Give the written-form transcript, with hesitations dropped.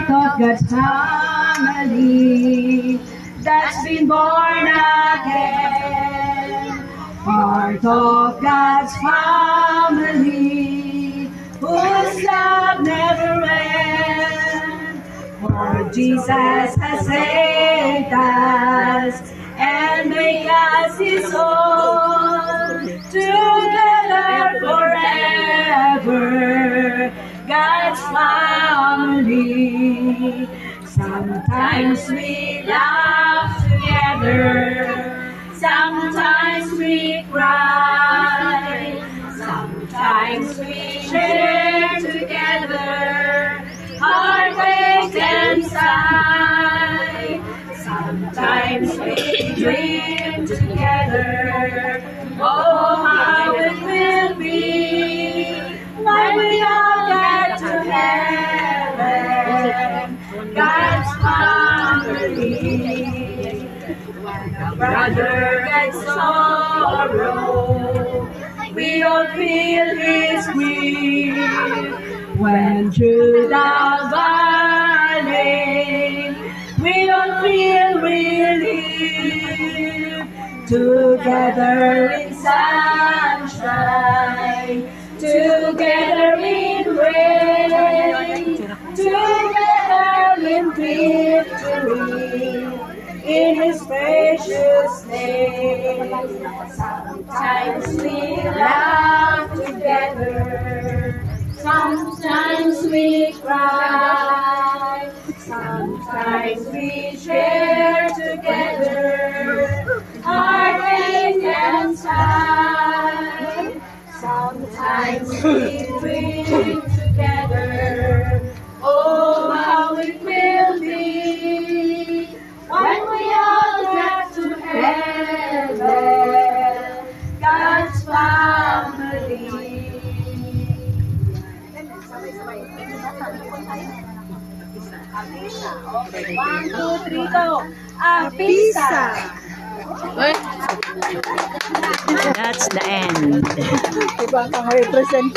part of God's family that's been born again. Part of God's family whose love never ends. For Jesus has saved us and made us His own. Together forever, God's family. Sometimes we laugh together, sometimes we cry, sometimes we share together, heartache and sigh. Sometimes we dream together, oh how it will be when we all get to heaven, God's family. When a brother gets sorrow, we all feel his grief. When through the valley, we all feel relief. Together in sunshine, together in rain, together in victory, in His precious name. Sometimes we laugh together, sometimes we cry, sometimes we share together, heartache and sigh. Sometimes we dream together, oh how it will be when we all get to heaven, God's family. Okay, 1, 2, 3, go! Apisa! That's the end. Ibang kang represent.